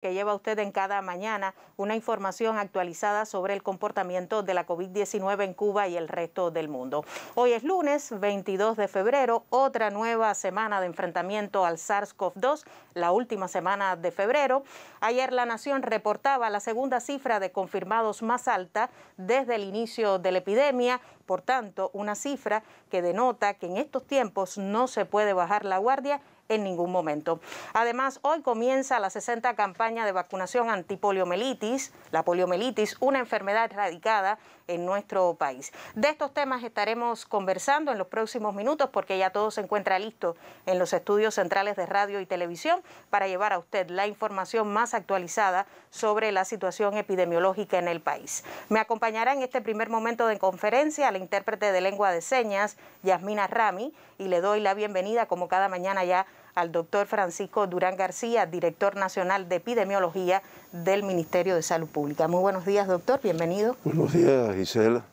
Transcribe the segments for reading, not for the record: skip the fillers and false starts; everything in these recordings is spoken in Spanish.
que lleva usted en cada mañana una información actualizada sobre el comportamiento de la COVID-19 en Cuba y el resto del mundo. Hoy es lunes 22 de febrero, otra nueva semana de enfrentamiento al SARS-CoV-2, la última semana de febrero. Ayer La Nación reportaba la segunda cifra de confirmados más alta desde el inicio de la epidemia, por tanto, una cifra que denota que en estos tiempos no se puede bajar la guardia en ningún momento. Además, hoy comienza la 60ª campaña de vacunación antipoliomielitis, la poliomielitis, una enfermedad erradicada en nuestro país. De estos temas estaremos conversando en los próximos minutos porque ya todo se encuentra listo en los estudios centrales de radio y televisión para llevar a usted la información más actualizada sobre la situación epidemiológica en el país. Me acompañará en este primer momento de conferencia la intérprete de lengua de señas, Yasmina Rami, y le doy la bienvenida como cada mañana ya al doctor Francisco Durán García, director nacional de epidemiología del Ministerio de Salud Pública. Muy buenos días, doctor, bienvenido. Buenos días, Gisela.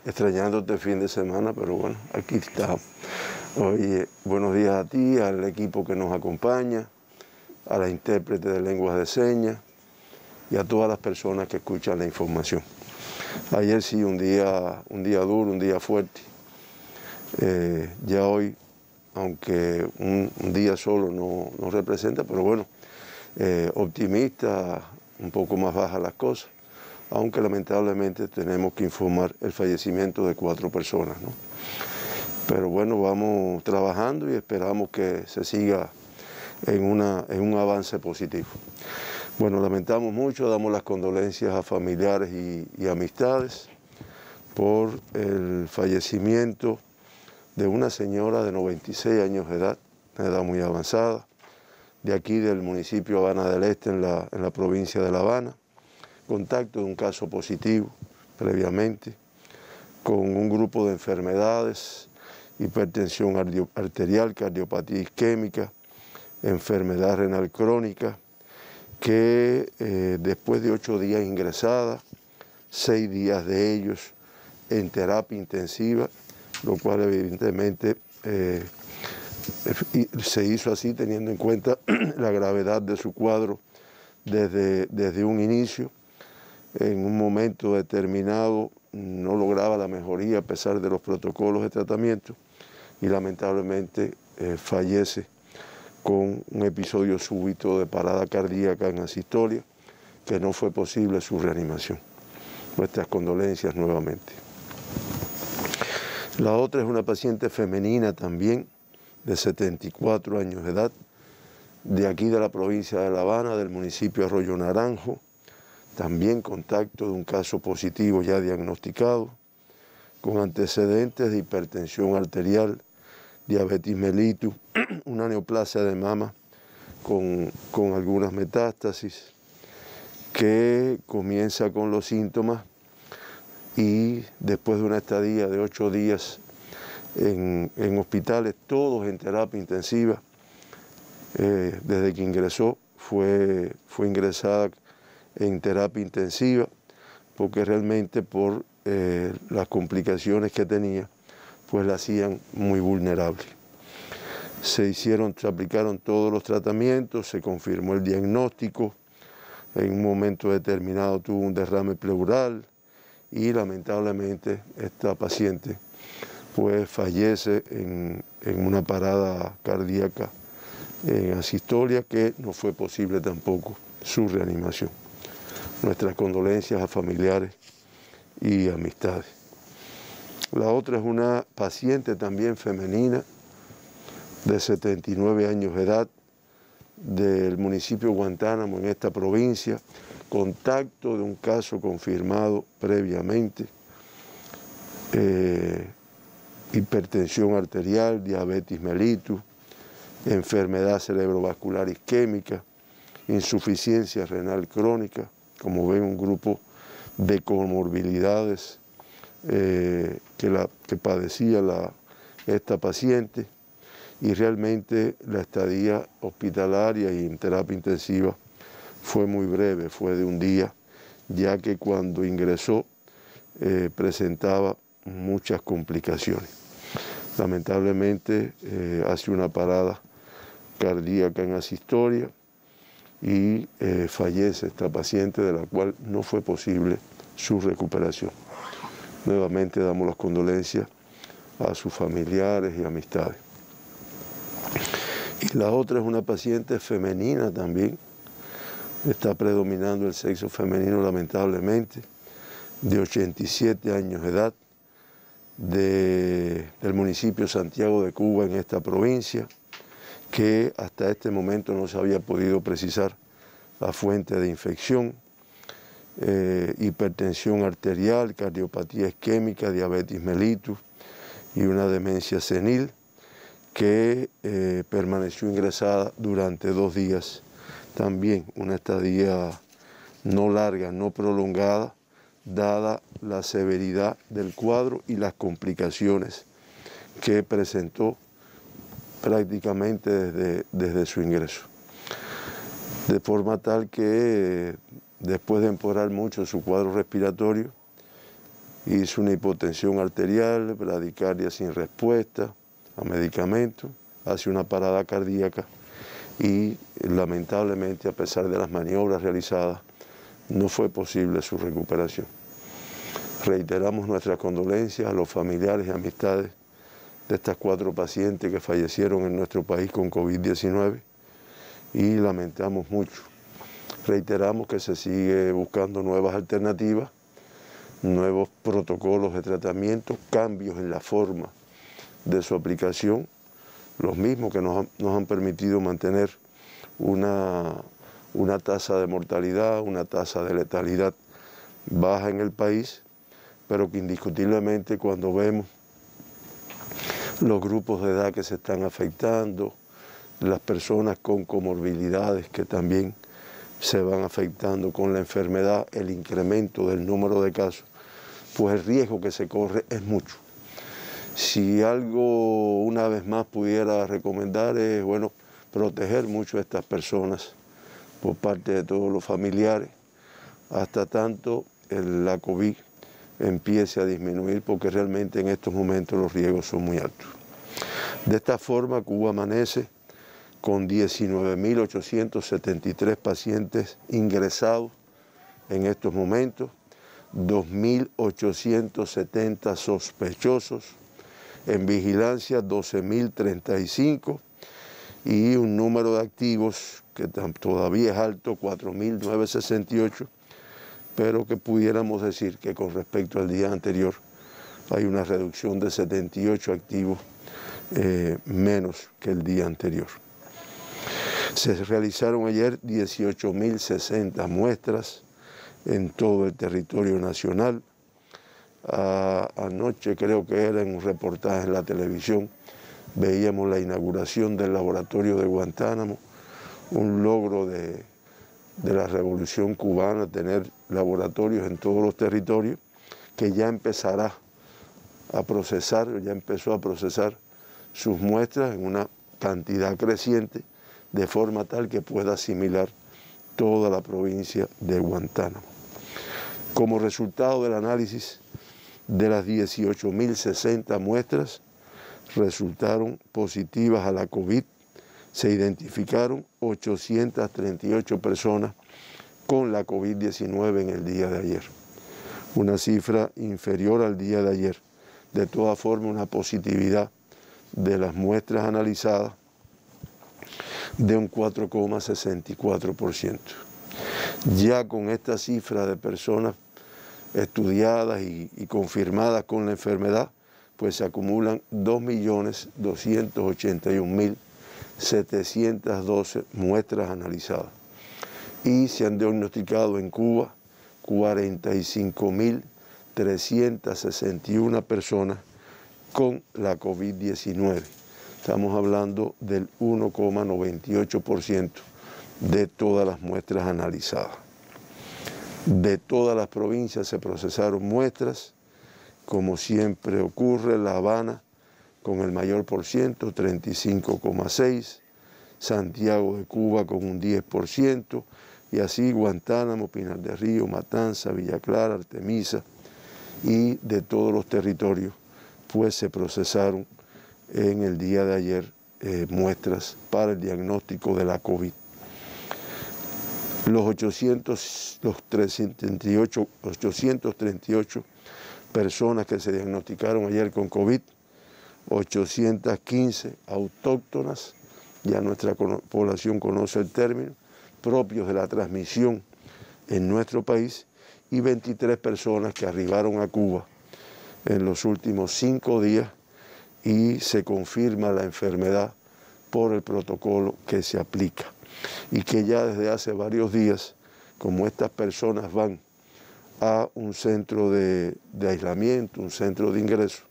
Extrañándote el fin de semana, pero bueno, aquí estamos. Oye, buenos días a ti, al equipo que nos acompaña, a la intérprete de lenguas de señas y a todas las personas que escuchan la información. Ayer sí, un día duro, un día fuerte. Ya hoy, aunque un día solo no representa, pero bueno, optimista, un poco más bajas las cosas, aunque lamentablemente tenemos que informar el fallecimiento de 4 personas, ¿no? Pero bueno, vamos trabajando y esperamos que se siga en un avance positivo. Bueno, lamentamos mucho, damos las condolencias a familiares y amistades por el fallecimiento de una señora de 96 años de edad, una edad muy avanzada, de aquí del municipio Habana del Este, en la provincia de La Habana, contacto de un caso positivo previamente, con un grupo de enfermedades, hipertensión arterial, cardiopatía isquémica, enfermedad renal crónica, que después de 8 días ingresada, 6 días de ellos en terapia intensiva, lo cual evidentemente se hizo así teniendo en cuenta la gravedad de su cuadro desde un inicio. En un momento determinado no lograba la mejoría a pesar de los protocolos de tratamiento y lamentablemente fallece con un episodio súbito de parada cardíaca en asistolia, que no fue posible su reanimación. Nuestras condolencias nuevamente. La otra es una paciente femenina también, de 74 años de edad, de aquí de la provincia de La Habana, del municipio Arroyo Naranjo, también contacto de un caso positivo ya diagnosticado, con antecedentes de hipertensión arterial, diabetes mellitus, una neoplasia de mama con algunas metástasis, que comienza con los síntomas y después de una estadía de 8 días en hospitales, todos en terapia intensiva, desde que ingresó fue ingresada en terapia intensiva, porque realmente por las complicaciones que tenía, pues la hacían muy vulnerable. Se aplicaron todos los tratamientos, se confirmó el diagnóstico, en un momento determinado tuvo un derrame pleural y lamentablemente esta paciente pues fallece en una parada cardíaca en asistolia, que no fue posible tampoco su reanimación. Nuestras condolencias a familiares y amistades. La otra es una paciente también femenina de 79 años de edad del municipio Guantánamo en esta provincia, contacto de un caso confirmado previamente, hipertensión arterial, diabetes mellitus, enfermedad cerebrovascular isquémica, insuficiencia renal crónica, como ven, un grupo de comorbilidades que padecía esta paciente, y realmente la estadía hospitalaria y en terapia intensiva fue muy breve, fue de un día, ya que cuando ingresó presentaba muchas complicaciones. Lamentablemente hace una parada cardíaca en asistolia y fallece esta paciente, de la cual no fue posible su recuperación. Nuevamente damos las condolencias a sus familiares y amistades. Y la otra es una paciente femenina también. Está predominando el sexo femenino, lamentablemente, de 87 años de edad, del municipio Santiago de Cuba, en esta provincia, que hasta este momento no se había podido precisar la fuente de infección, hipertensión arterial, cardiopatía isquémica, diabetes mellitus y una demencia senil, que permaneció ingresada durante 2 días. También una estadía no larga, no prolongada, dada la severidad del cuadro y las complicaciones que presentó prácticamente desde su ingreso. De forma tal que después de empeorar mucho su cuadro respiratorio, hizo una hipotensión arterial, bradicardia sin respuesta a medicamentos, hace una parada cardíaca y lamentablemente, a pesar de las maniobras realizadas, no fue posible su recuperación. Reiteramos nuestras condolencias a los familiares y amistades de estas 4 pacientes que fallecieron en nuestro país con COVID-19 y lamentamos mucho. Reiteramos que se sigue buscando nuevas alternativas, nuevos protocolos de tratamiento, cambios en la forma de su aplicación, los mismos que nos han permitido mantener una tasa de mortalidad, una tasa de letalidad baja en el país, pero que indiscutiblemente cuando vemos los grupos de edad que se están afectando, las personas con comorbilidades que también se van afectando con la enfermedad, el incremento del número de casos, pues el riesgo que se corre es mucho. Si algo una vez más pudiera recomendar es, bueno, proteger mucho a estas personas por parte de todos los familiares, hasta tanto la COVID empiece a disminuir, porque realmente en estos momentos los riesgos son muy altos. De esta forma, Cuba amanece con 19.873 pacientes ingresados en estos momentos, 2.870 sospechosos, en vigilancia 12.035 y un número de activos que todavía es alto, 4.968, pero que pudiéramos decir que con respecto al día anterior hay una reducción de 78 activos menos que el día anterior. Se realizaron ayer 18.060 muestras en todo el territorio nacional. Anoche creo que era en un reportaje en la televisión, veíamos la inauguración del laboratorio de Guantánamo, un logro de la revolución cubana, tener laboratorios en todos los territorios, que ya empezará a procesar, ya empezó a procesar sus muestras en una cantidad creciente, de forma tal que pueda asimilar toda la provincia de Guantánamo. Como resultado del análisis de las 18.060 muestras, resultaron positivas a la COVID, se identificaron 838 personas con la COVID-19 en el día de ayer. Una cifra inferior al día de ayer. De todas formas, una positividad de las muestras analizadas de un 4,64%. Ya con esta cifra de personas estudiadas y confirmadas con la enfermedad, pues se acumulan 2.281.712 muestras analizadas. Y se han diagnosticado en Cuba 45.361 personas con la COVID-19. Estamos hablando del 1,98% de todas las muestras analizadas. De todas las provincias se procesaron muestras, como siempre ocurre. La Habana con el mayor por ciento, 35,6%, Santiago de Cuba con un 10%, y así Guantánamo, Pinar del Río, Matanza, Villa Clara, Artemisa, y de todos los territorios, pues se procesaron en el día de ayer muestras para el diagnóstico de la COVID. Los 838 personas que se diagnosticaron ayer con COVID, 815 autóctonas, ya nuestra población conoce el término, propios de la transmisión en nuestro país, y 23 personas que arribaron a Cuba en los últimos 5 días y se confirma la enfermedad por el protocolo que se aplica. Y que ya desde hace varios días, como estas personas van a un centro de aislamiento, un centro de ingreso,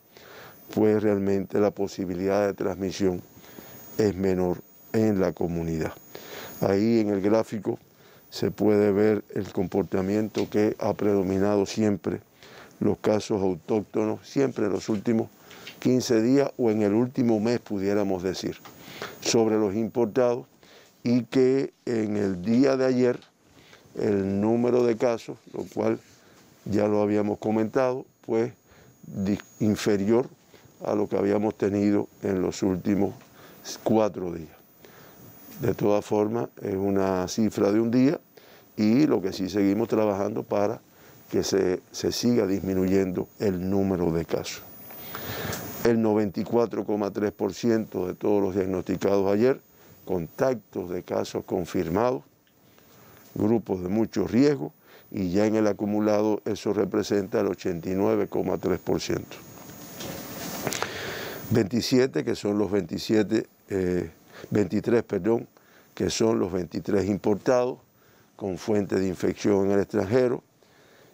pues realmente la posibilidad de transmisión es menor en la comunidad. Ahí en el gráfico se puede ver el comportamiento que ha predominado siempre, los casos autóctonos, siempre en los últimos 15 días o en el último mes, pudiéramos decir, sobre los importados, y que en el día de ayer el número de casos, lo cual ya lo habíamos comentado, pues inferior a lo que habíamos tenido en los últimos 4 días. De todas formas, es una cifra de un día y lo que sí seguimos trabajando para que se siga disminuyendo el número de casos. El 94,3% de todos los diagnosticados ayer, contactos de casos confirmados, grupos de mucho riesgo, y ya en el acumulado eso representa el 89,3%. 27, que son los 23, que son los 23 importados con fuente de infección en el extranjero.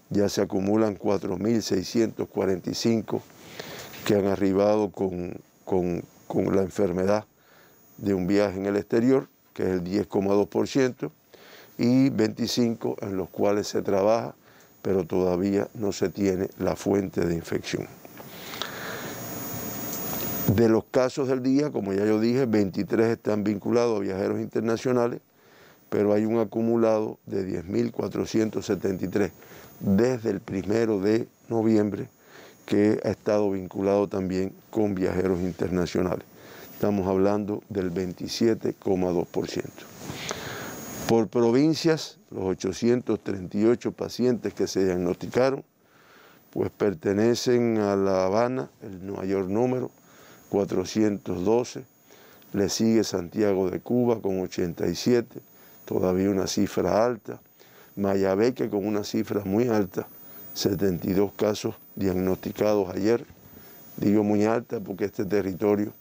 Ya se acumulan 4.645 que han arribado con la enfermedad de un viaje en el exterior, que es el 10,2%, y 25 en los cuales se trabaja, pero todavía no se tiene la fuente de infección. De los casos del día, como ya yo dije, 23 están vinculados a viajeros internacionales, pero hay un acumulado de 10.473 desde el 1 de noviembre que ha estado vinculado también con viajeros internacionales. Estamos hablando del 27,2%. Por provincias, los 838 pacientes que se diagnosticaron, pues pertenecen a La Habana, el mayor número, 412, le sigue Santiago de Cuba con 87, todavía una cifra alta, Mayabeque con una cifra muy alta, 72 casos diagnosticados ayer, digo muy alta porque este territorio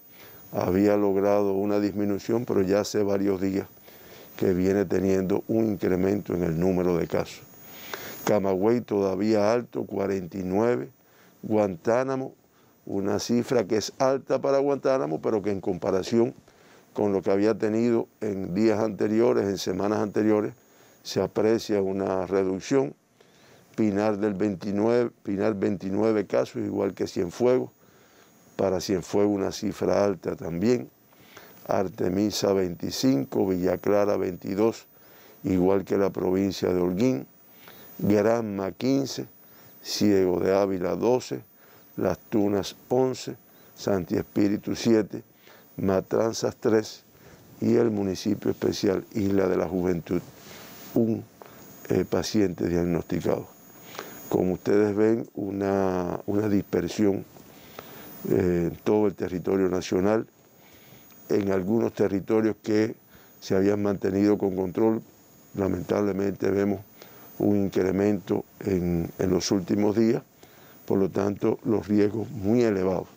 había logrado una disminución, pero ya hace varios días que viene teniendo un incremento en el número de casos. Camagüey todavía alto, 49, Guantánamo, una cifra que es alta para Guantánamo, pero que en comparación con lo que había tenido en días anteriores, en semanas anteriores, se aprecia una reducción. Pinar 29 casos, igual que Cienfuegos, para Cienfuegos una cifra alta también. Artemisa 25, Villa Clara 22, igual que la provincia de Holguín. Granma 15, Ciego de Ávila 12, Las Tunas 11, Santi Espíritu 7, Matanzas 3 y el municipio especial Isla de la Juventud, un paciente diagnosticado. Como ustedes ven, una dispersión en todo el territorio nacional, en algunos territorios que se habían mantenido con control, lamentablemente vemos un incremento en los últimos días, por lo tanto los riesgos muy elevados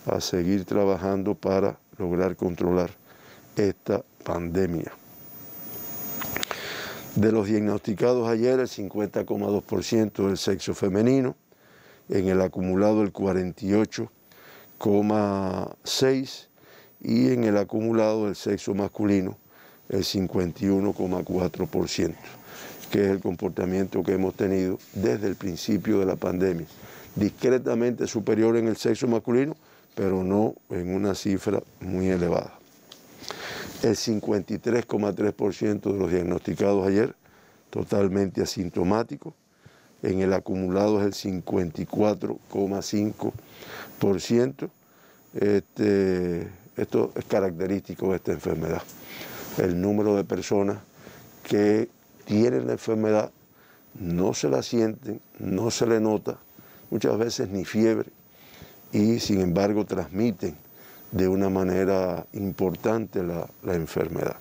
a seguir trabajando para lograr controlar esta pandemia. De los diagnosticados ayer, el 50,2% del sexo femenino, en el acumulado el 48,6%, y en el acumulado del sexo masculino el 51,4%, que es el comportamiento que hemos tenido desde el principio de la pandemia. Discretamente superior en el sexo masculino, pero no en una cifra muy elevada. El 53,3% de los diagnosticados ayer, totalmente asintomáticos. En el acumulado es el 54,5%. Esto es característico de esta enfermedad. El número de personas que tienen la enfermedad, no se la sienten, no se le nota, muchas veces ni fiebre, y sin embargo transmiten de una manera importante la enfermedad.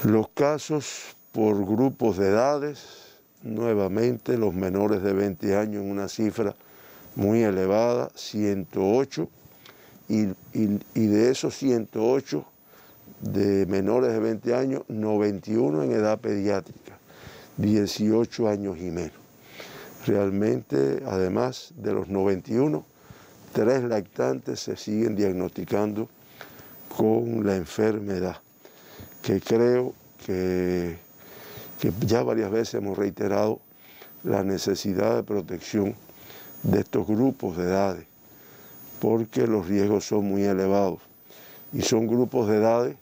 Los casos por grupos de edades, nuevamente los menores de 20 años en una cifra muy elevada, 108, y de esos 108 de menores de 20 años, 91 en edad pediátrica, 18 años y menos. Realmente, además de los 91, 3 lactantes se siguen diagnosticando con la enfermedad, que creo que ya varias veces hemos reiterado la necesidad de protección de estos grupos de edades, porque los riesgos son muy elevados y son grupos de edades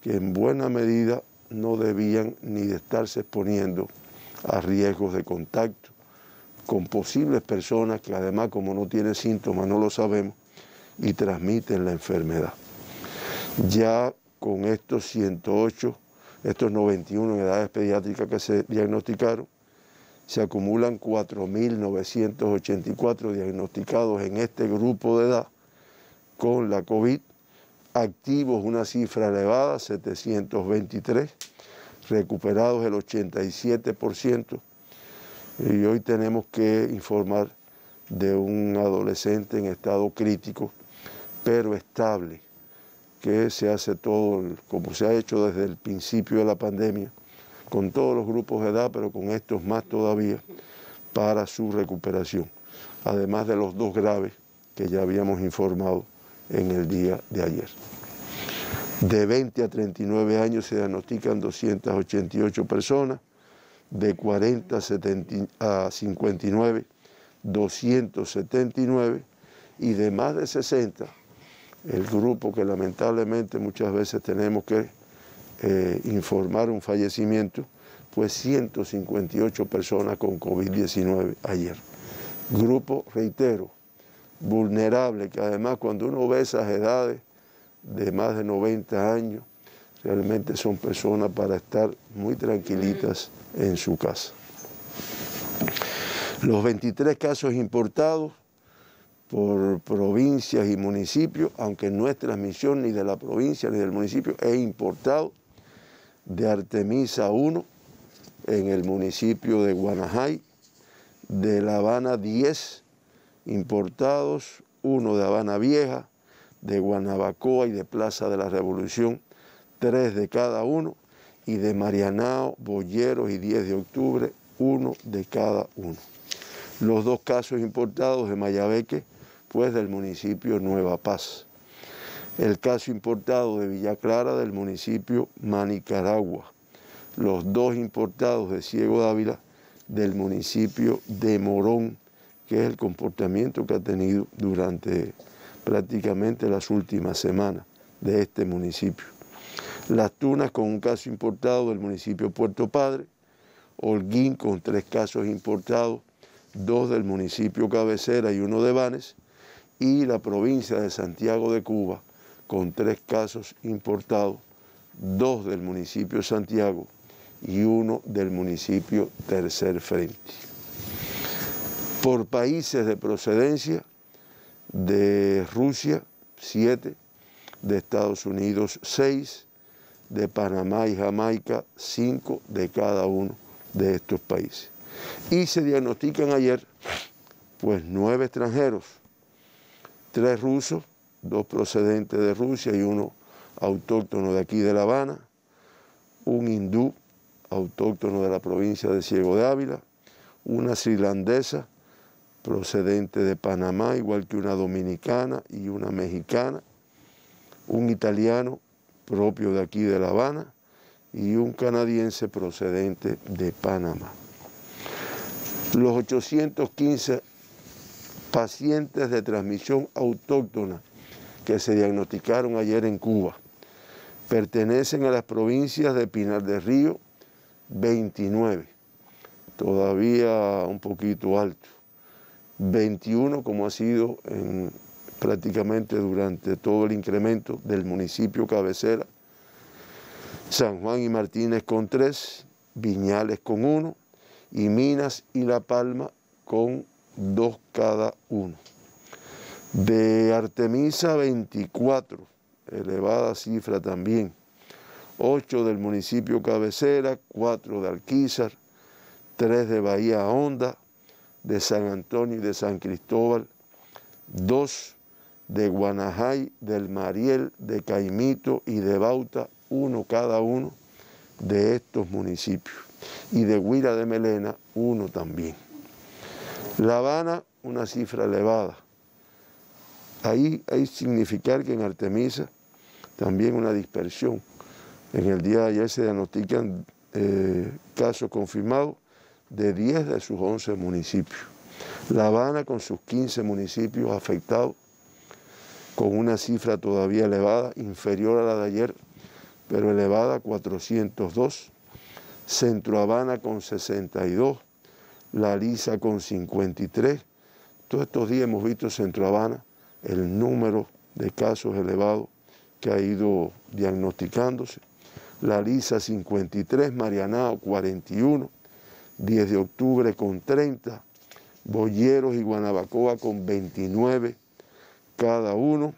que en buena medida no debían ni de estarse exponiendo a riesgos de contacto con posibles personas que además, como no tienen síntomas, no lo sabemos y transmiten la enfermedad. Ya con estos 108, estos 91 en edades pediátricas que se diagnosticaron, se acumulan 4.984 diagnosticados en este grupo de edad con la COVID, activos una cifra elevada, 723, recuperados el 87%, y hoy tenemos que informar de un adolescente en estado crítico, pero estable, que se hace todo como se ha hecho desde el principio de la pandemia, con todos los grupos de edad, pero con estos más todavía, para su recuperación, además de los 2 graves que ya habíamos informado en el día de ayer. De 20 a 39 años se diagnostican 288 personas, de 40 a 59, 279, y de más de 60, el grupo que lamentablemente muchas veces tenemos que informar un fallecimiento, pues 158 personas con COVID-19 ayer. Grupo, reitero, vulnerable, que además cuando uno ve esas edades de más de 90 años, realmente son personas para estar muy tranquilitas en su casa. Los 23 casos importados por provincias y municipios, aunque no es transmisión ni de la provincia ni del municipio, es importado de Artemisa 1 en el municipio de Guanajay, de La Habana 10 importados, 1 de Habana Vieja, de Guanabacoa y de Plaza de la Revolución, 3 de cada uno, y de Marianao, Boyeros y 10 de octubre, 1 de cada uno. Los 2 casos importados de Mayabeque, pues del municipio Nueva Paz. El caso importado de Villa Clara del municipio Manicaragua. Los 2 importados de Ciego Dávila del municipio de Morón, que es el comportamiento que ha tenido durante prácticamente las últimas semanas de este municipio. Las Tunas con un caso importado del municipio Puerto Padre, Holguín con 3 casos importados, 2 del municipio Cabecera y 1 de Banes, y la provincia de Santiago de Cuba con 3 casos importados, 2 del municipio Santiago y 1 del municipio Tercer Frente. Por países de procedencia, de Rusia 7, de Estados Unidos 6, de Panamá y Jamaica 5 de cada uno de estos países. Y se diagnostican ayer pues 9 extranjeros, 3 rusos, 2 procedentes de Rusia y 1 autóctono de aquí de La Habana, un hindú autóctono de la provincia de Ciego de Ávila, una srilandesa procedente de Panamá, igual que una dominicana y una mexicana, un italiano propio de aquí de La Habana y un canadiense procedente de Panamá. Los 815 pacientes de transmisión autóctona que se diagnosticaron ayer en Cuba pertenecen a las provincias de Pinar del Río, 29, todavía un poquito alto, 21 como ha sido prácticamente durante todo el incremento del municipio Cabecera, San Juan y Martínez con 3, Viñales con 1 y Minas y La Palma con 2 cada uno. De Artemisa 24, elevada cifra también, 8 del municipio Cabecera, 4 de Alquizar, 3 de Bahía Honda, de San Antonio y de San Cristóbal, 2 de Guanajay, del Mariel, de Caimito y de Bauta, 1 cada uno de estos municipios. Y de Guira de Melena, 1 también. La Habana, una cifra elevada. Ahí hay significar que en Artemisa también una dispersión. En el día de ayer se diagnostican casos confirmados de 10 de sus 11 municipios. La Habana con sus 15 municipios afectados, con una cifra todavía elevada, inferior a la de ayer, pero elevada a 402. Centro Habana con 62, La Lisa con 53. Todos estos días hemos visto Centro Habana, el número de casos elevados que ha ido diagnosticándose. La Lisa 53, Marianao 41, 10 de octubre con 30, Boyeros y Guanabacoa con 29 cada uno,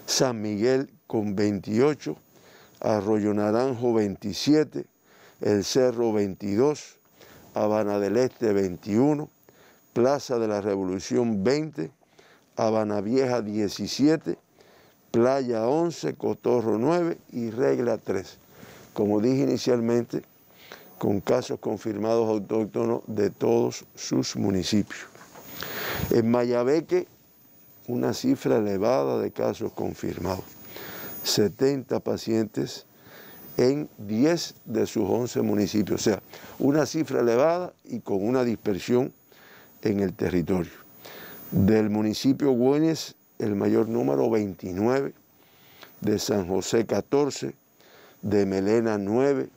San Miguel con 28, Arroyo Naranjo 27, El Cerro 22, Habana del Este 21, Plaza de la Revolución 20, Habana Vieja 17, Playa 11, Cotorro 9 y Regla 3. Como dije inicialmente, con casos confirmados autóctonos de todos sus municipios. En Mayabeque, una cifra elevada de casos confirmados. 70 pacientes en 10 de sus 11 municipios. O sea, una cifra elevada y con una dispersión en el territorio. Del municipio Güeñes, el mayor número 29, de San José 14, de Melena 9,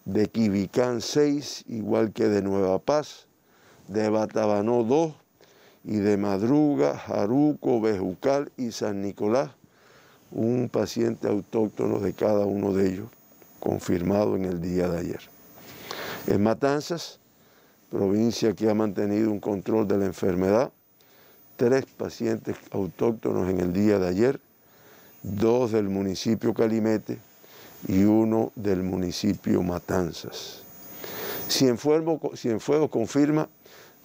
de Quibicán 6, igual que de Nueva Paz, de Batabanó 2, y de Madruga, Jaruco, Bejucal y San Nicolás, un paciente autóctono de cada uno de ellos, confirmado en el día de ayer. En Matanzas, provincia que ha mantenido un control de la enfermedad, 3 pacientes autóctonos en el día de ayer, 2 del municipio Calimete y 1 del municipio Matanzas. Cienfuegos confirma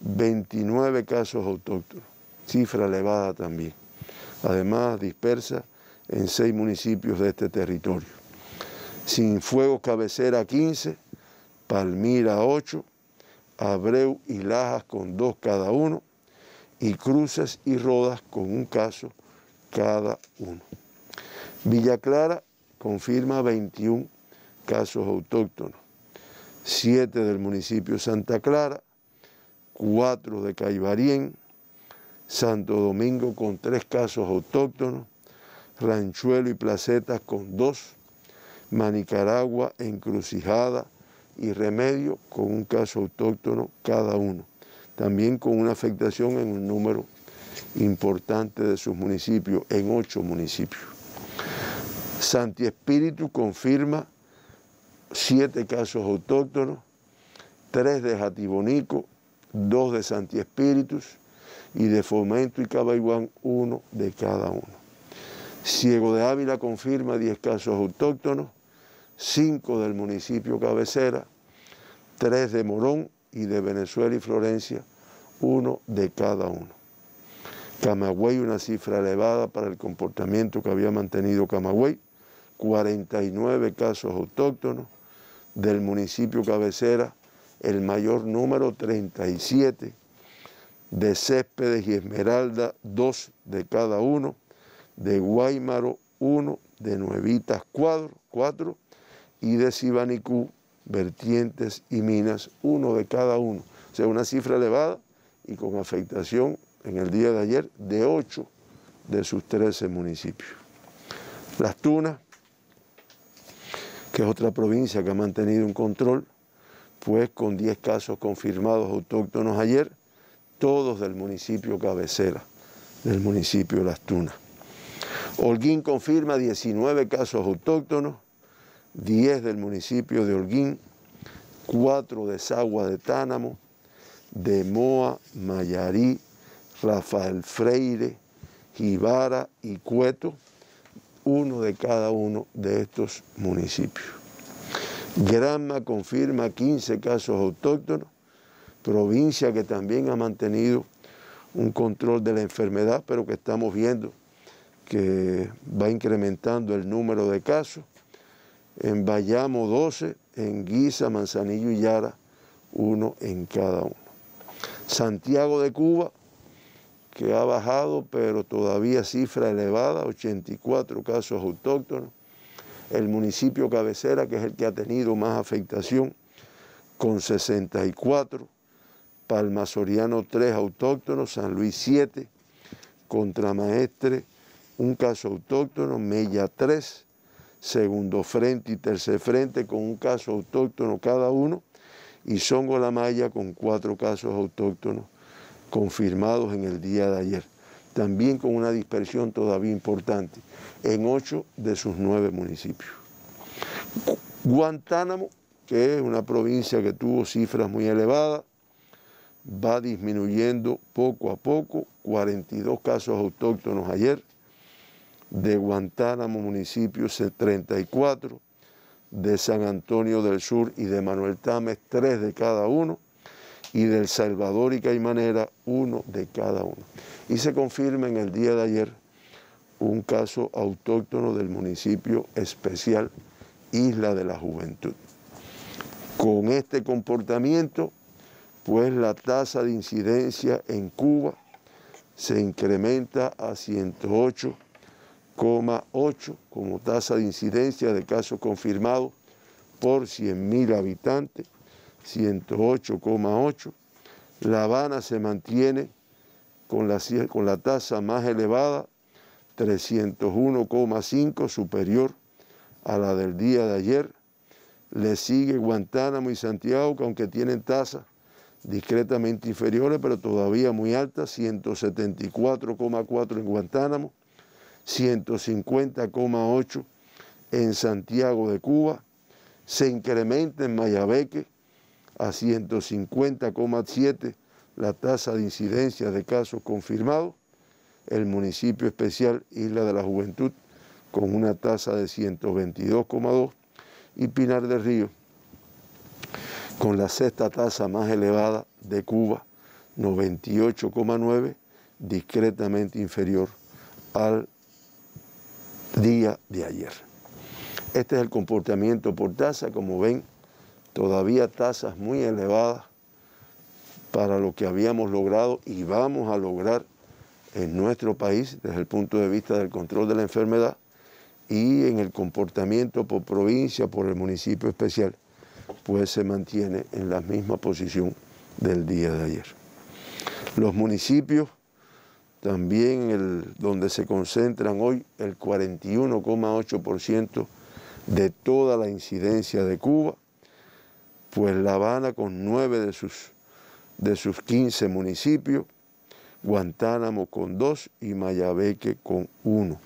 29 casos autóctonos, cifra elevada también. Además, dispersa en 6 municipios de este territorio. Cienfuegos Cabecera 15, Palmira 8, Abreu y Lajas con 2 cada uno, y Cruces y Rodas con 1 caso cada uno. Villa Clara confirma 21 casos autóctonos, 7 del municipio Santa Clara, 4 de Caibarién, Santo Domingo con 3 casos autóctonos, Ranchuelo y Placetas con 2, Manicaragua, Encrucijada y Remedio con 1 caso autóctono cada uno, también con una afectación en un número importante de sus municipios, en 8 municipios. Santi Espíritu confirma 7 casos autóctonos, 3 de Jatibonico, 2 de Santi Espíritus y de Fomento y Cabaiguán 1 de cada uno. Ciego de Ávila confirma 10 casos autóctonos, 5 del municipio Cabecera, 3 de Morón y de Venezuela y Florencia, 1 de cada uno. Camagüey, una cifra elevada para el comportamiento que había mantenido Camagüey, 49 casos autóctonos, del municipio Cabecera, el mayor número 37, de Céspedes y Esmeralda 2 de cada uno, de Guaymaro 1, de Nuevitas 4 y de Sibanicú, Vertientes y Minas 1 de cada uno. O sea, una cifra elevada y con afectación en el día de ayer de 8 de sus 13 municipios. Las Tunas, que es otra provincia que ha mantenido un control, pues con 10 casos confirmados autóctonos ayer, todos del municipio Cabecera, del municipio de Las Tunas. Holguín confirma 19 casos autóctonos, 10 del municipio de Holguín, 4 de Sagua de Tánamo, de Moa, Mayarí, Rafael Freire, Jibara y Cueto, 1 de cada uno de estos municipios. Granma confirma 15 casos autóctonos, provincia que también ha mantenido un control de la enfermedad, pero que estamos viendo que va incrementando el número de casos. En Bayamo 12, en Guisa, Manzanillo y Yara 1 en cada uno. Santiago de Cuba, que ha bajado, pero todavía cifra elevada, 84 casos autóctonos. El municipio cabecera, que es el que ha tenido más afectación, con 64. Palma Soriano 3 autóctonos, San Luis 7, Contramaestre 1 caso autóctono, Mella 3, Segundo Frente y Tercer Frente con 1 caso autóctono cada uno, y Songo La Maya con 4 casos autóctonos confirmados en el día de ayer, también con una dispersión todavía importante en 8 de sus 9 municipios. Guantánamo, que es una provincia que tuvo cifras muy elevadas, va disminuyendo poco a poco, 42 casos autóctonos ayer, de Guantánamo municipio 34, de San Antonio del Sur y de Manuel Tames 3 de cada uno, y del Salvador y Caimanera 1 de cada uno. Y se confirma en el día de ayer un caso autóctono del municipio especial Isla de la Juventud. Con este comportamiento, pues la tasa de incidencia en Cuba se incrementa a 108,8 como tasa de incidencia de casos confirmados por 100.000 habitantes, 108,8. La Habana se mantiene con la tasa más elevada, 301,5, superior a la del día de ayer. Le sigue Guantánamo y Santiago, que aunque tienen tasas discretamente inferiores, pero todavía muy altas, 174,4 en Guantánamo, 150,8 en Santiago de Cuba. Se incrementa en Mayabeque a 150,7 la tasa de incidencia de casos confirmados. El municipio especial Isla de la Juventud con una tasa de 122,2, y Pinar del Río con la 6ª tasa más elevada de Cuba, 98,9, discretamente inferior al día de ayer. Este es el comportamiento por tasa. Como ven, todavía tasas muy elevadas para lo que habíamos logrado y vamos a lograr en nuestro país desde el punto de vista del control de la enfermedad, y en el comportamiento por provincia, por el municipio especial, pues se mantiene en la misma posición del día de ayer. Los municipios también donde se concentran hoy el 41,8% de toda la incidencia de Cuba, pues La Habana con 9 de sus 15 municipios, Guantánamo con 2 y Mayabeque con 1.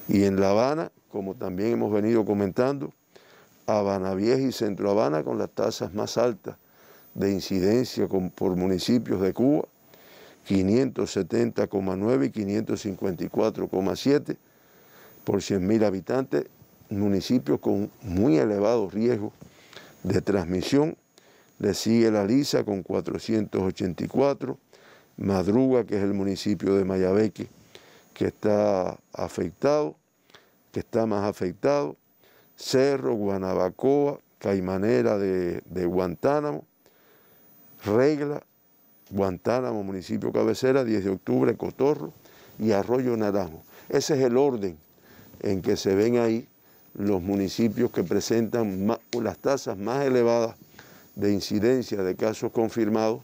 Y en La Habana, como también hemos venido comentando, Habana Vieja y Centro Habana con las tasas más altas de incidencia por municipios de Cuba, 570,9 y 554,7 por 100.000 habitantes, municipios con muy elevado riesgo de transmisión. Le sigue La Lisa con 484, Madruga, que es el municipio de Mayabeque, que está más afectado, Cerro, Guanabacoa, Caimanera de Guantánamo, Regla, Guantánamo, municipio cabecera, 10 de octubre, Cotorro y Arroyo Naranjo. Ese es el orden en que se ven ahí los municipios que presentan las tasas más elevadas de incidencia de casos confirmados,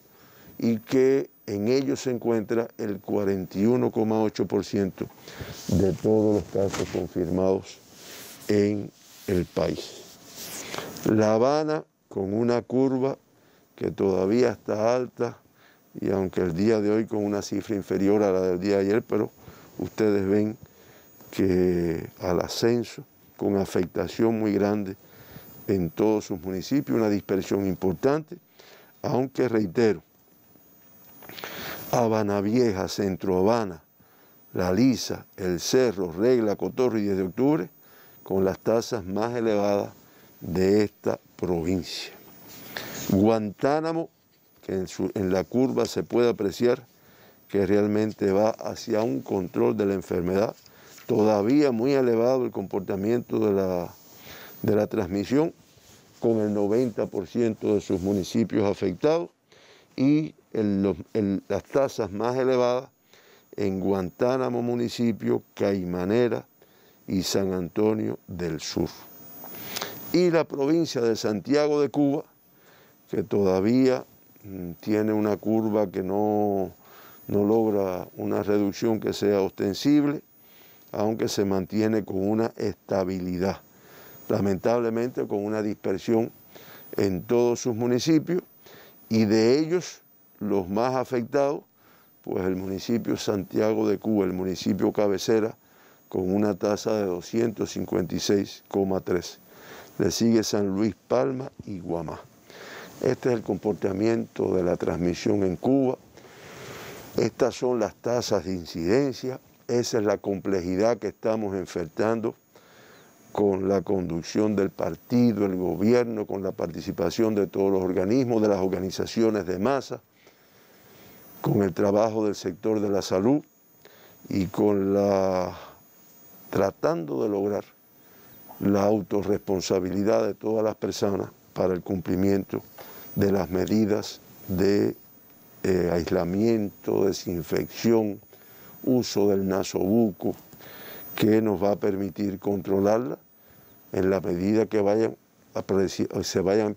y que en ellos se encuentra el 41,8% de todos los casos confirmados en el país. La Habana con una curva que todavía está alta, y aunque el día de hoy con una cifra inferior a la del día de ayer, pero ustedes ven que al ascenso, con afectación muy grande en todos sus municipios, una dispersión importante, aunque reitero, Habana Vieja, Centro Habana, La Lisa, El Cerro, Regla, Cotorro y 10 de octubre, con las tasas más elevadas de esta provincia. Guantánamo, que en la curva se puede apreciar que realmente va hacia un control de la enfermedad, todavía muy elevado el comportamiento de la transmisión, con el 90% de sus municipios afectados, y las tasas más elevadas en Guantánamo municipio, Caimanera y San Antonio del Sur. Y la provincia de Santiago de Cuba, que todavía tiene una curva que no logra una reducción que sea ostensible, aunque se mantiene con una estabilidad, lamentablemente con una dispersión en todos sus municipios, y de ellos los más afectados, pues el municipio Santiago de Cuba, el municipio cabecera, con una tasa de 256,3. Le sigue San Luis, Palma y Guamá. Este es el comportamiento de la transmisión en Cuba. Estas son las tasas de incidencia. Esa es la complejidad que estamos enfrentando con la conducción del partido, el gobierno, con la participación de todos los organismos, de las organizaciones de masa, con el trabajo del sector de la salud y tratando de lograr la autorresponsabilidad de todas las personas para el cumplimiento de las medidas de aislamiento, desinfección, uso del nasobuco, que nos va a permitir controlarla en la medida que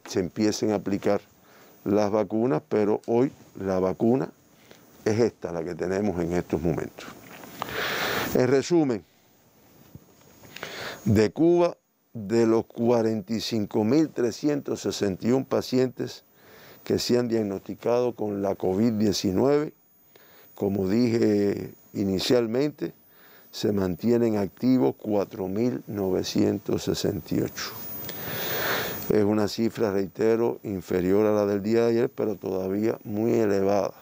se empiecen a aplicar las vacunas, pero hoy la vacuna es esta, la que tenemos en estos momentos. En resumen, de Cuba, de los 45.361 pacientes que se han diagnosticado con la COVID-19, como dije inicialmente, se mantienen activos 4.968. Es una cifra, reitero, inferior a la del día de ayer, pero todavía muy elevada,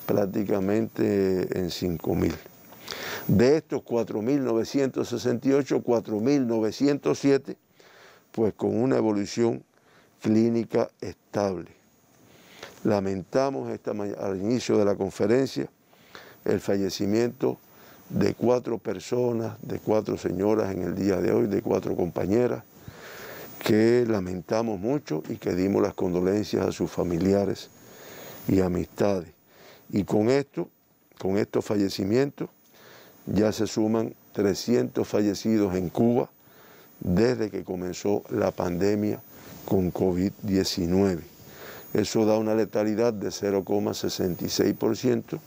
prácticamente en 5.000. De estos 4.968, 4.907, pues con una evolución clínica estable. Lamentamos al inicio de la conferencia el fallecimiento de 4 personas, de 4 señoras en el día de hoy, de 4 compañeras, que lamentamos mucho y que dimos las condolencias a sus familiares y amistades. Y con estos fallecimientos ya se suman 300 fallecidos en Cuba desde que comenzó la pandemia con COVID-19. Eso da una letalidad de 0,66%,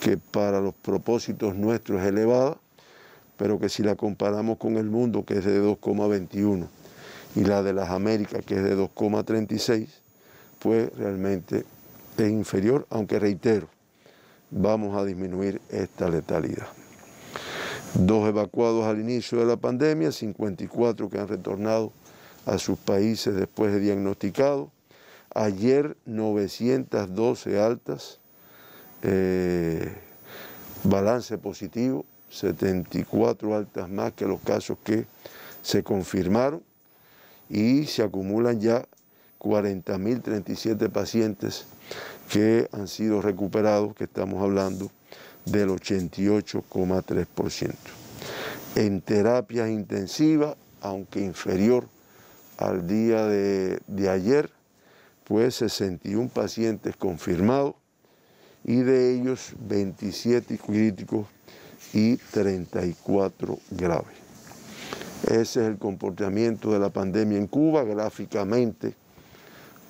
que para los propósitos nuestros es elevada, pero que si la comparamos con el mundo, que es de 2,21, y la de las Américas, que es de 2,36, pues realmente es inferior, aunque reitero, vamos a disminuir esta letalidad. 2 evacuados al inicio de la pandemia, 54 que han retornado a sus países después de diagnosticados. Ayer 912 altas, balance positivo, 74 altas más que los casos que se confirmaron, y se acumulan ya 40.037 pacientes que han sido recuperados, que estamos hablando del 88,3%. En terapias intensivas, aunque inferior al día de ayer, pues 61 pacientes confirmados, y de ellos 27 críticos y 34 graves. Ese es el comportamiento de la pandemia en Cuba. Gráficamente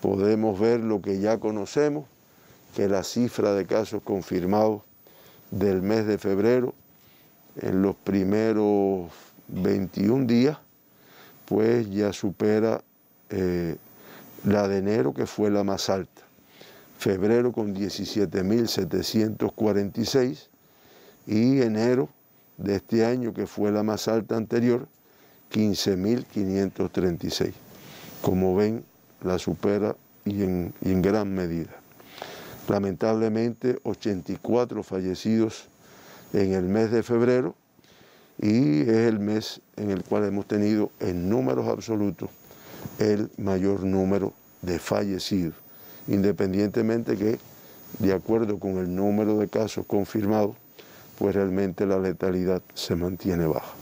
podemos ver lo que ya conocemos, que la cifra de casos confirmados del mes de febrero, en los primeros 21 días, pues ya supera la de enero, que fue la más alta. Febrero con 17.746, y enero de este año, que fue la más alta anterior, 15.536. como ven, la supera y en gran medida. Lamentablemente, 84 fallecidos en el mes de febrero, y es el mes en el cual hemos tenido en números absolutos el mayor número de fallecidos, independientemente que, de acuerdo con el número de casos confirmados, pues realmente la letalidad se mantiene baja.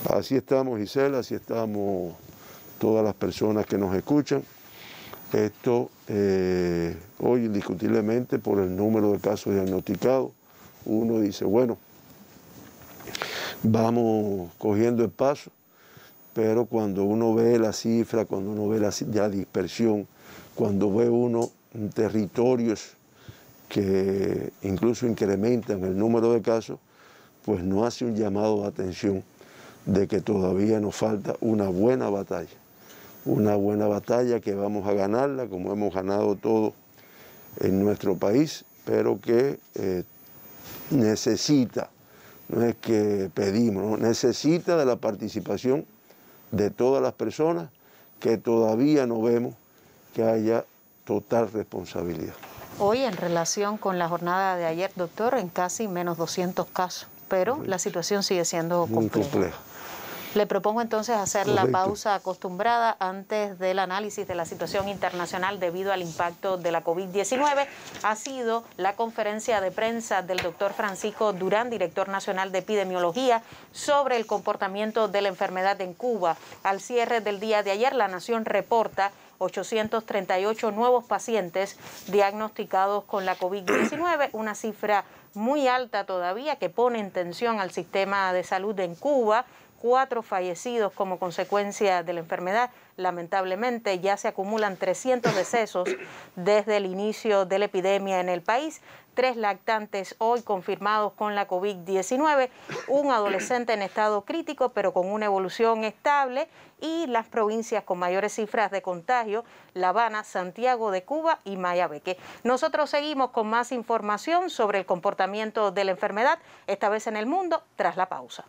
Así estamos, Gisela, así estamos todas las personas que nos escuchan. Esto hoy indiscutiblemente por el número de casos diagnosticados, uno dice, bueno, vamos cogiendo el paso, pero cuando uno ve la cifra, cuando uno ve la dispersión, cuando ve uno territorios que incluso incrementan el número de casos, pues no hace un llamado de atención de que todavía nos falta una buena batalla que vamos a ganarla como hemos ganado todo en nuestro país, pero que necesita, no es que pedimos, ¿no? Necesita de la participación de todas las personas que todavía no vemos que haya total responsabilidad. Hoy, en relación con la jornada de ayer, doctor, en casi menos 200 casos, pero la situación sigue siendo muy compleja. Le propongo entonces hacer Correcto. la pausa acostumbrada antes del análisis de la situación internacional debido al impacto de la COVID-19. Ha sido la conferencia de prensa del doctor Francisco Durán, director nacional de epidemiología, sobre el comportamiento de la enfermedad en Cuba. Al cierre del día de ayer, La Nación reporta 838 nuevos pacientes diagnosticados con la COVID-19, una cifra muy alta todavía que pone en tensión al sistema de salud en Cuba. 4 fallecidos como consecuencia de la enfermedad. Lamentablemente ya se acumulan 300 decesos desde el inicio de la epidemia en el país. 3 lactantes hoy confirmados con la COVID-19, un adolescente en estado crítico pero con una evolución estable, y las provincias con mayores cifras de contagio: La Habana, Santiago de Cuba y Mayabeque. Nosotros seguimos con más información sobre el comportamiento de la enfermedad, esta vez en el mundo, tras la pausa.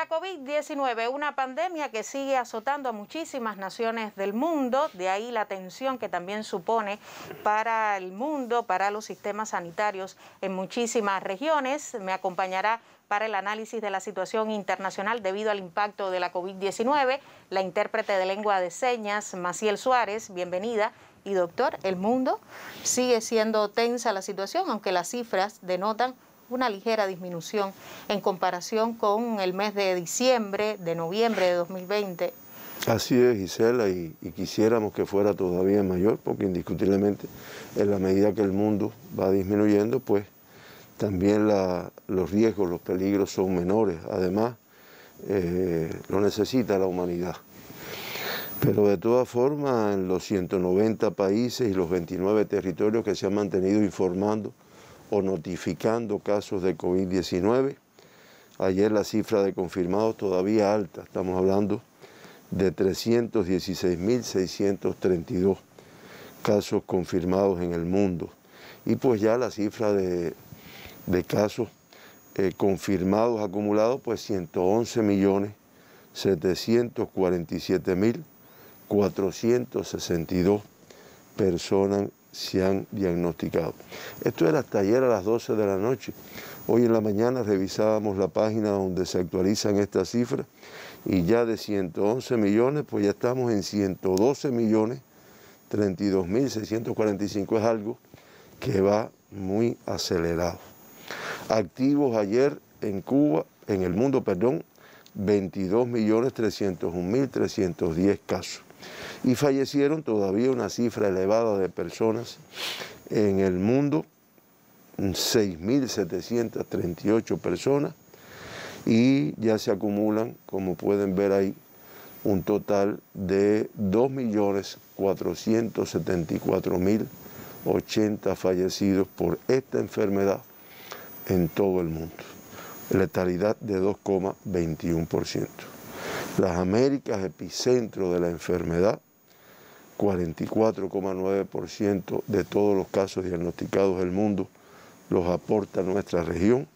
COVID-19, una pandemia que sigue azotando a muchísimas naciones del mundo, de ahí la tensión que también supone para el mundo, para los sistemas sanitarios en muchísimas regiones. Me acompañará para el análisis de la situación internacional debido al impacto de la COVID-19 la intérprete de lengua de señas, Maciel Suárez. Bienvenida. Y doctor, el mundo sigue siendo tensa la situación, aunque las cifras denotan una ligera disminución en comparación con el mes de diciembre, de noviembre de 2020. Así es, Gisela, y quisiéramos que fuera todavía mayor, porque indiscutiblemente en la medida que el mundo va disminuyendo, pues también los riesgos, los peligros son menores. Además, lo necesita la humanidad. Pero de todas formas, en los 190 países y los 29 territorios que se han mantenido informando o notificando casos de COVID-19. Ayer la cifra de confirmados todavía alta, estamos hablando de 316.632 casos confirmados en el mundo. Y pues ya la cifra de casos confirmados acumulados, pues 111.747.462 personas se han diagnosticado. Esto era hasta ayer a las 12 de la noche. Hoy en la mañana revisábamos la página donde se actualizan estas cifras y ya de 111 millones, pues ya estamos en 112.032.645. Es algo que va muy acelerado. Activos ayer en Cuba, en el mundo, 22.301.310 casos. Y fallecieron todavía una cifra elevada de personas en el mundo, 6.738 personas, y ya se acumulan, como pueden ver ahí, un total de 2.474.080 fallecidos por esta enfermedad en todo el mundo. Letalidad de 2,21%. Las Américas, epicentro de la enfermedad, 44,9% de todos los casos diagnosticados del mundo los aporta nuestra región,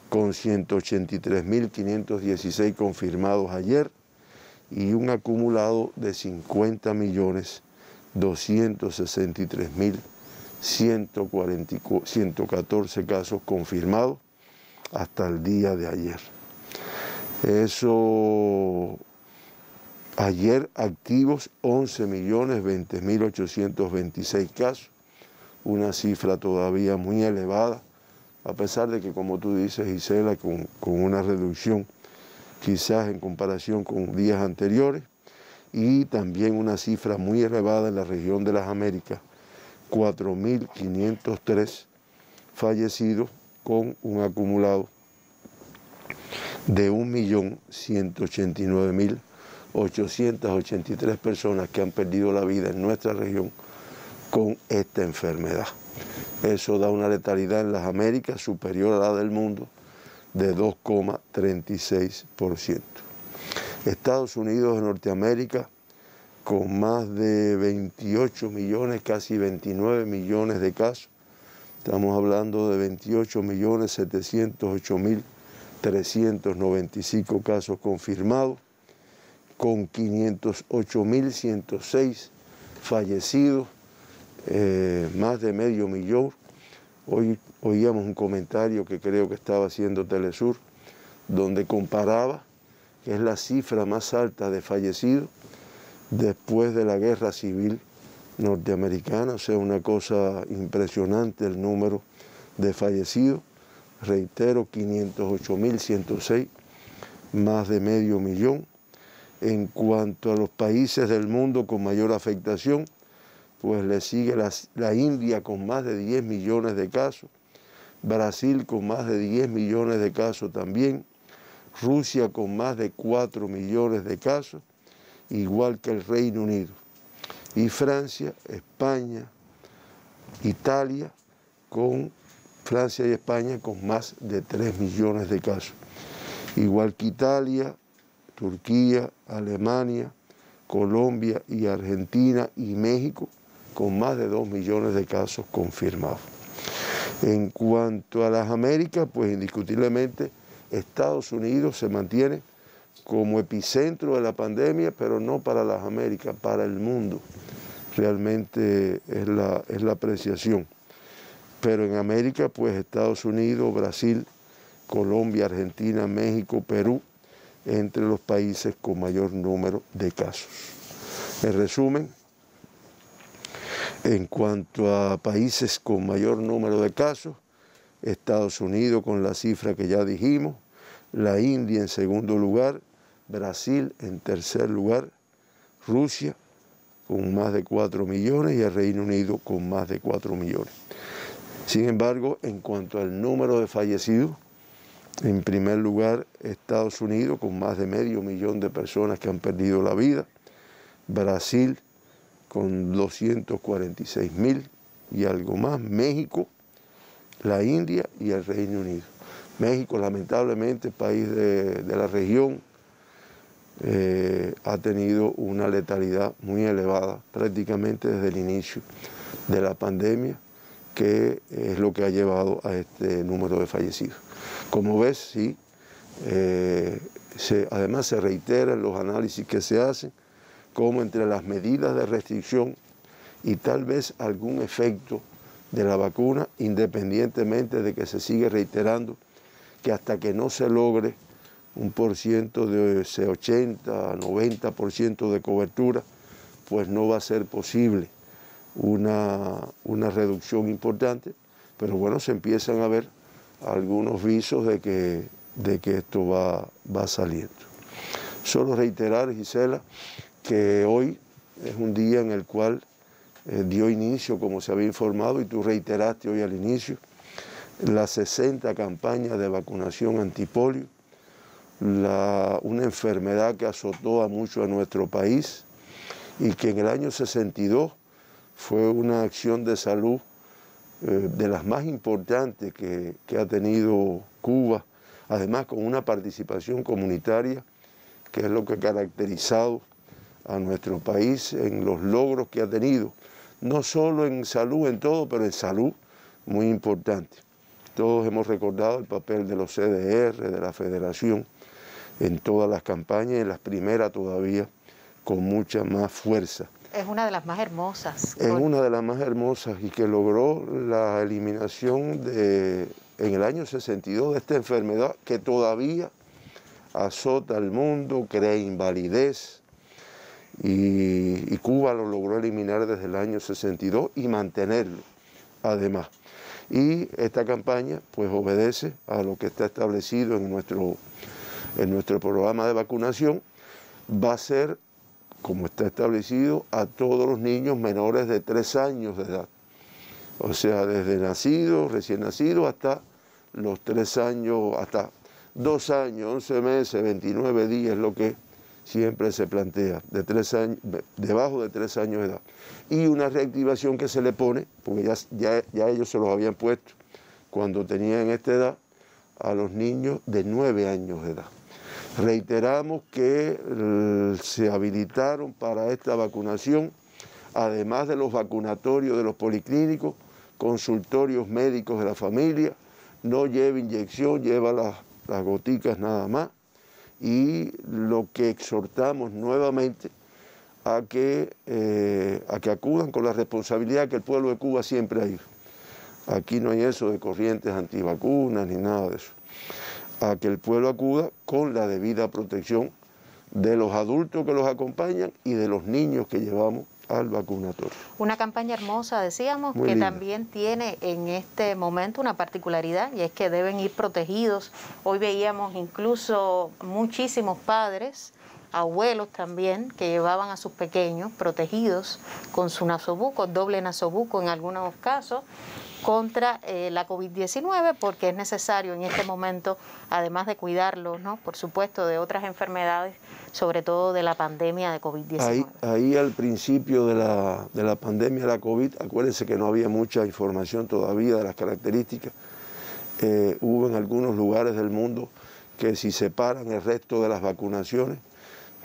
con 183.516 confirmados ayer y un acumulado de 50.263.114 casos confirmados hasta el día de ayer. Eso, ayer activos 11.020.826 casos, una cifra todavía muy elevada, a pesar de que, como tú dices, Gisela, con una reducción quizás en comparación con días anteriores, y también una cifra muy elevada en la región de las Américas, 4.503 fallecidos con un acumulado de 1.189.883 personas que han perdido la vida en nuestra región con esta enfermedad. Eso da una letalidad en las Américas superior a la del mundo de 2,36%. Estados Unidos de Norteamérica, con más de 28 millones, casi 29 millones de casos, estamos hablando de 28.708.395 casos confirmados, con 508.106 fallecidos, más de medio millón. Hoy oíamos un comentario que creo que estaba haciendo Telesur, donde comparaba que es la cifra más alta de fallecidos después de la Guerra Civil norteamericana, o sea, una cosa impresionante el número de fallecidos. Reitero, 508.106, más de medio millón. En cuanto a los países del mundo con mayor afectación, pues le sigue la India con más de 10 millones de casos, Brasil con más de 10 millones de casos también, Rusia con más de 4 millones de casos, igual que el Reino Unido, y Francia, España, Italia, Francia y España con más de 3 millones de casos, igual que Italia, Turquía, Alemania, Colombia y Argentina y México, con más de 2 millones de casos confirmados. En cuanto a las Américas, pues indiscutiblemente Estados Unidos se mantiene como epicentro de la pandemia, pero no para las Américas, para el mundo. Realmente es la apreciación. Pero en América, pues Estados Unidos, Brasil, Colombia, Argentina, México, Perú, entre los países con mayor número de casos. En resumen, en cuanto a países con mayor número de casos, Estados Unidos con la cifra que ya dijimos, la India en segundo lugar, Brasil en tercer lugar, Rusia con más de 4 millones y el Reino Unido con más de 4 millones. Sin embargo, en cuanto al número de fallecidos, en primer lugar Estados Unidos con más de medio millón de personas que han perdido la vida, Brasil con 246.000 y algo más, México, la India y el Reino Unido. México, lamentablemente, país de la región, ha tenido una letalidad muy elevada prácticamente desde el inicio de la pandemia, que es lo que ha llevado a este número de fallecidos. Como ves, sí, además se reiteran los análisis que se hacen, como entre las medidas de restricción y tal vez algún efecto de la vacuna, independientemente de que se sigue reiterando que hasta que no se logre un porciento de ese 80, 90% de cobertura, pues no va a ser posible una reducción importante, pero bueno, se empiezan a ver algunos visos de que esto va saliendo. Solo reiterar, Gisela, que hoy es un día en el cual dio inicio, como se había informado, y tú reiteraste hoy al inicio, las 60 campañas de vacunación antipolio. una enfermedad que azotó a mucho a nuestro país y que en el año 62 fue una acción de salud de las más importantes que ha tenido Cuba, además con una participación comunitaria que es lo que ha caracterizado a nuestro país en los logros que ha tenido, no solo en salud, en todo, pero en salud muy importante. Todos hemos recordado el papel de los CDR, de la Federación, en todas las campañas, en las primeras todavía, con mucha más fuerza. Es una de las más hermosas. Es una de las más hermosas y que logró la eliminación en el año 62 de esta enfermedad que todavía azota al mundo, crea invalidez, y Cuba lo logró eliminar desde el año 62 y mantenerlo además. Y esta campaña pues obedece a lo que está establecido en nuestro programa de vacunación. Va a ser, como está establecido, a todos los niños menores de 3 años de edad. O sea, desde nacidos, recién nacidos, hasta los 3 años, hasta 2 años, 11 meses, 29 días, lo que siempre se plantea, de 3 años, debajo de 3 años de edad. Y una reactivación que se le pone, porque ya ellos se los habían puesto cuando tenían esta edad, a los niños de 9 años de edad. Reiteramos que se habilitaron para esta vacunación, además de los vacunatorios de los policlínicos, consultorios médicos de la familia, no lleva inyección, lleva las goticas nada más, y lo que exhortamos nuevamente a que acudan con la responsabilidad que el pueblo de Cuba siempre ha ido. Aquí no hay eso de corrientes antivacunas ni nada de eso. A que el pueblo acuda con la debida protección de los adultos que los acompañan y de los niños que llevamos al vacunatorio. Una campaña hermosa, decíamos, Muy que linda. también tiene en este momento una particularidad, y es que deben ir protegidos. Hoy veíamos incluso muchísimos padres, abuelos también, que llevaban a sus pequeños protegidos con su nasobuco, doble nasobuco en algunos casos, contra la COVID-19, porque es necesario en este momento, además de cuidarlos, ¿no?, por supuesto, de otras enfermedades, sobre todo de la pandemia de COVID-19. Ahí al principio de la pandemia de la COVID, acuérdense que no había mucha información todavía de las características. Hubo en algunos lugares del mundo que si separan el resto de las vacunaciones,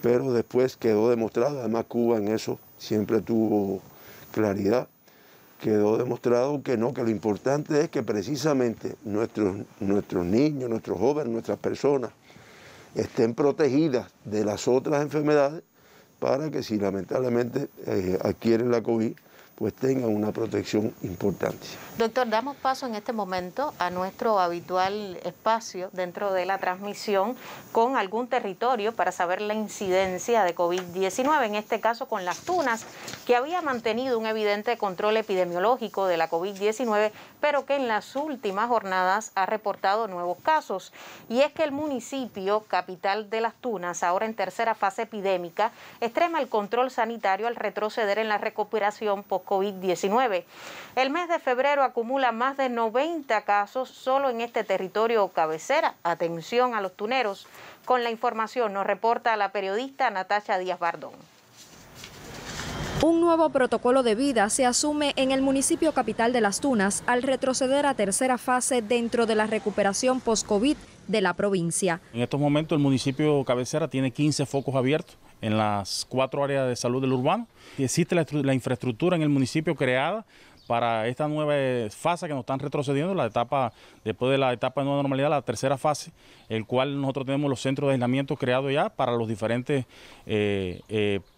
pero después quedó demostrado, además Cuba en eso siempre tuvo claridad, quedó demostrado que no, que lo importante es que precisamente nuestros niños, nuestros jóvenes, nuestras personas estén protegidas de las otras enfermedades para que si lamentablemente adquieren la COVID, pues tengan una protección importante. Doctor, damos paso en este momento a nuestro habitual espacio dentro de la transmisión con algún territorio para saber la incidencia de COVID-19, en este caso con Las Tunas, que había mantenido un evidente control epidemiológico de la COVID-19, pero que en las últimas jornadas ha reportado nuevos casos. Y es que el municipio capital de Las Tunas, ahora en tercera fase epidémica, extrema el control sanitario al retroceder en la recuperación post-COVID-19. El mes de febrero acumula más de 90 casos solo en este territorio cabecera. Atención a los tuneros. Con la información nos reporta la periodista Natasha Díaz Bardón. Un nuevo protocolo de vida se asume en el municipio capital de Las Tunas al retroceder a tercera fase dentro de la recuperación post-COVID de la provincia. En estos momentos el municipio cabecera tiene 15 focos abiertos en las 4 áreas de salud del urbano. Y existe la infraestructura en el municipio creada para esta nueva fase que nos están retrocediendo, la etapa, después de la etapa de nueva normalidad, la tercera fase, el cual nosotros tenemos los centros de aislamiento creados ya para los diferentes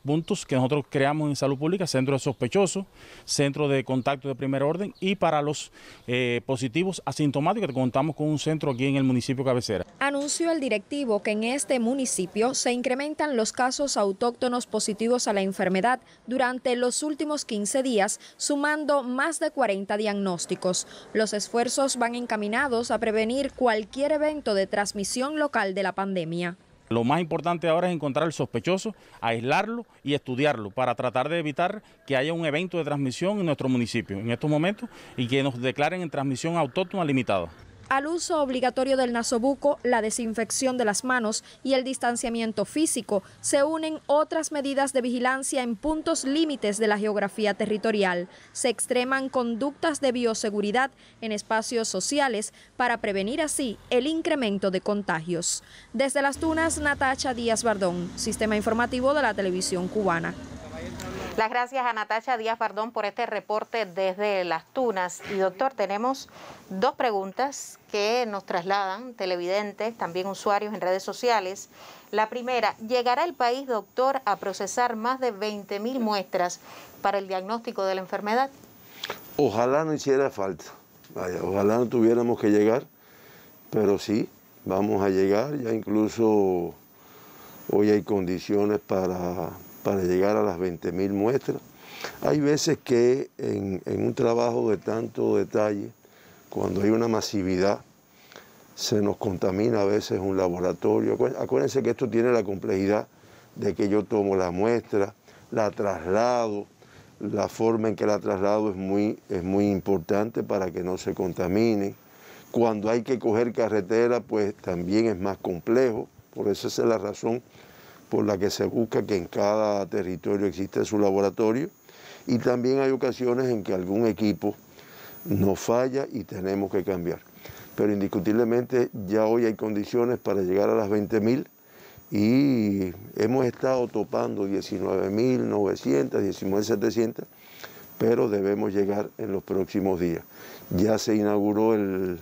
puntos que nosotros creamos en salud pública, centro de sospechosos, centro de contacto de primer orden y para los positivos asintomáticos, que contamos con un centro aquí en el municipio cabecera. Anunció el directivo que en este municipio se incrementan los casos autóctonos positivos a la enfermedad durante los últimos 15 días, sumando más de 40 diagnósticos. Los esfuerzos van encaminados a prevenir cualquier evento de transmisión local de la pandemia. Lo más importante ahora es encontrar al sospechoso, aislarlo y estudiarlo para tratar de evitar que haya un evento de transmisión en nuestro municipio en estos momentos y que nos declaren en transmisión autóctona limitada. Al uso obligatorio del nasobuco, la desinfección de las manos y el distanciamiento físico se unen otras medidas de vigilancia en puntos límites de la geografía territorial. Se extreman conductas de bioseguridad en espacios sociales para prevenir así el incremento de contagios. Desde Las Tunas, Natacha Díaz Bardón, Sistema Informativo de la Televisión Cubana. Las gracias a Natacha Díaz Bardón por este reporte desde Las Tunas. Y doctor, tenemos dos preguntas que nos trasladan televidentes, también usuarios en redes sociales. La primera, ¿llegará el país, doctor, a procesar más de 20.000 muestras para el diagnóstico de la enfermedad? Ojalá no hiciera falta, vaya, ojalá no tuviéramos que llegar, pero sí, vamos a llegar, ya incluso hoy hay condiciones para llegar a las 20.000 muestras. Hay veces que en un trabajo de tanto detalle, cuando hay una masividad, se nos contamina a veces un laboratorio. Acuérdense que esto tiene la complejidad de que yo tomo la muestra, la traslado, la forma en que la traslado es muy importante para que no se contamine. Cuando hay que coger carretera, pues también es más complejo, por eso esa es la razón por la que se busca que en cada territorio exista su laboratorio, y también hay ocasiones en que algún equipo nos falla y tenemos que cambiar. Pero indiscutiblemente ya hoy hay condiciones para llegar a las 20.000 y hemos estado topando 19.900, 19.700, pero debemos llegar en los próximos días. Ya se inauguró el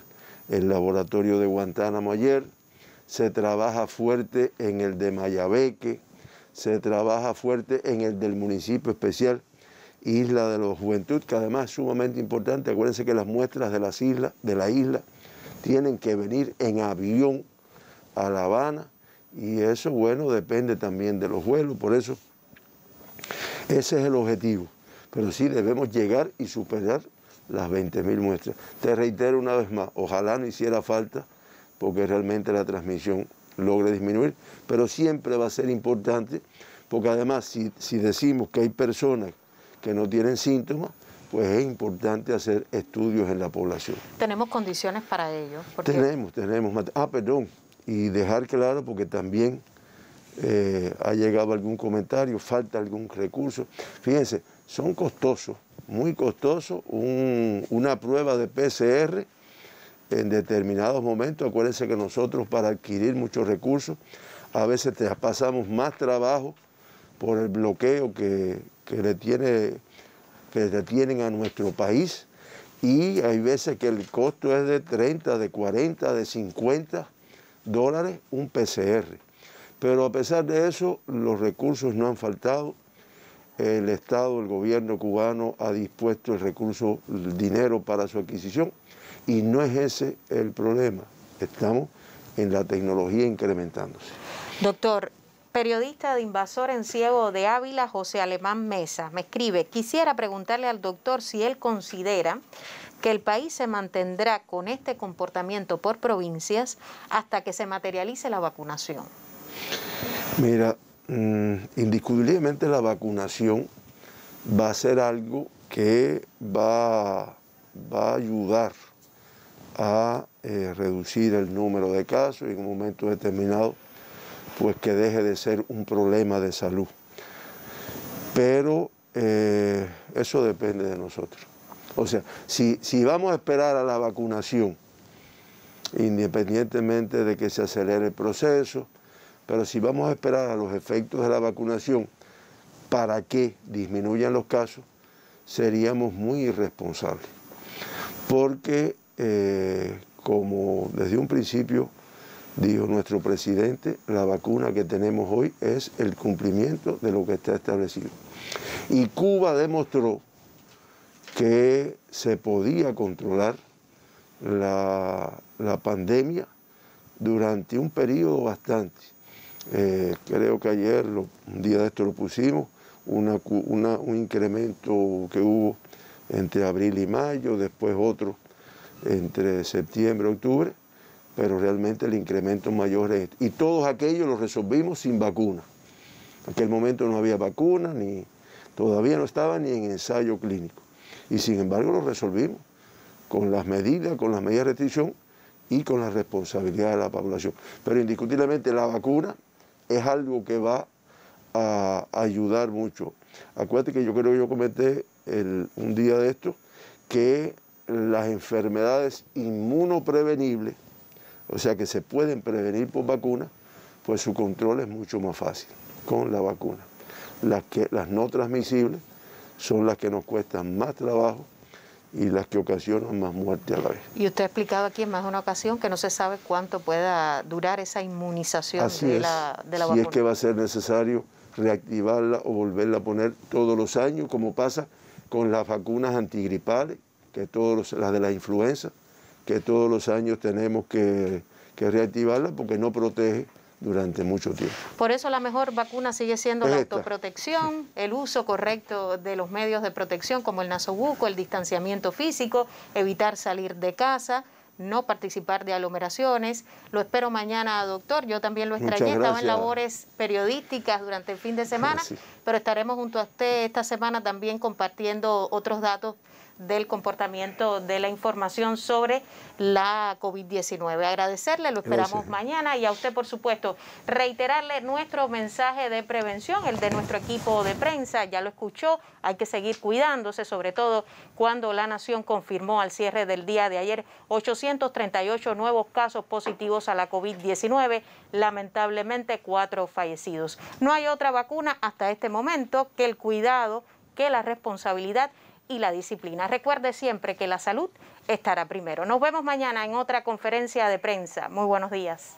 laboratorio de Guantánamo ayer. Se trabaja fuerte en el de Mayabeque, se trabaja fuerte en el del municipio especial Isla de la Juventud, que además es sumamente importante. Acuérdense que las muestras de la isla tienen que venir en avión a La Habana, y eso, bueno, depende también de los vuelos, por eso ese es el objetivo. Pero sí debemos llegar y superar las 20.000 muestras. Te reitero una vez más, ojalá no hiciera falta, porque realmente la transmisión logre disminuir, pero siempre va a ser importante, porque además si decimos que hay personas que no tienen síntomas, pues es importante hacer estudios en la población. ¿Tenemos condiciones para ello? Tenemos. Y dejar claro, porque también ha llegado algún comentario, falta algún recurso. Fíjense, son costosos, muy costosos, una prueba de PCR en determinados momentos. Acuérdense que nosotros, para adquirir muchos recursos, a veces pasamos más trabajo por el bloqueo que le tienen a nuestro país, y hay veces que el costo es de 30, de 40, de 50 dólares un PCR. Pero a pesar de eso, los recursos no han faltado. El Estado, el gobierno cubano ha dispuesto el dinero para su adquisición. Y no es ese el problema, estamos en la tecnología incrementándose. Doctor, periodista de Invasor en Ciego de Ávila, José Alemán Mesa, me escribe: quisiera preguntarle al doctor si él considera que el país se mantendrá con este comportamiento por provincias hasta que se materialice la vacunación. Mira, indiscutiblemente la vacunación va a ser algo que va a ayudar a reducir el número de casos y en un momento determinado pues que deje de ser un problema de salud. Pero eso depende de nosotros. O sea, si vamos a esperar a la vacunación, independientemente de que se acelere el proceso, pero si vamos a esperar a los efectos de la vacunación para que disminuyan los casos, seríamos muy irresponsables. Porque, como desde un principio dijo nuestro presidente, la vacuna que tenemos hoy es el cumplimiento de lo que está establecido. Y Cuba demostró que se podía controlar la pandemia durante un periodo bastante. Creo que ayer, un día de esto lo pusimos, un incremento que hubo entre abril y mayo, después otro entre septiembre y octubre, pero realmente el incremento mayor es este. Y todos aquellos los resolvimos sin vacuna. En aquel momento no había vacuna, todavía no estaba ni en ensayo clínico. Y sin embargo lo resolvimos con las medidas de restricción y con la responsabilidad de la población. Pero indiscutiblemente la vacuna es algo que va a ayudar mucho. Acuérdate que yo creo que yo comenté un día de esto que las enfermedades inmunoprevenibles, o sea que se pueden prevenir por vacuna, pues su control es mucho más fácil con la vacuna. Las no transmisibles son las que nos cuestan más trabajo y las que ocasionan más muerte a la vez. Y usted ha explicado aquí en más de una ocasión que no se sabe cuánto pueda durar esa inmunización de la vacuna. Si es que va a ser necesario reactivarla o volverla a poner todos los años, como pasa con las vacunas antigripales, las de la influenza, que todos los años tenemos que reactivarla porque no protege durante mucho tiempo. Por eso la mejor vacuna sigue siendo la autoprotección, el uso correcto de los medios de protección como el nasobuco, el distanciamiento físico, evitar salir de casa, no participar de aglomeraciones. Lo espero mañana, doctor. Yo también lo extrañé, estaba en labores periodísticas durante el fin de semana, pero estaremos junto a usted esta semana también compartiendo otros datos del comportamiento de la información sobre la COVID-19. Agradecerle, lo esperamos mañana, y a usted, por supuesto, reiterarle nuestro mensaje de prevención, el de nuestro equipo de prensa. Ya lo escuchó, hay que seguir cuidándose, sobre todo cuando la nación confirmó al cierre del día de ayer 838 nuevos casos positivos a la COVID-19, lamentablemente 4 fallecidos. No hay otra vacuna hasta este momento que el cuidado, que la responsabilidad y la disciplina. Recuerde siempre que la salud estará primero. Nos vemos mañana en otra conferencia de prensa. Muy buenos días.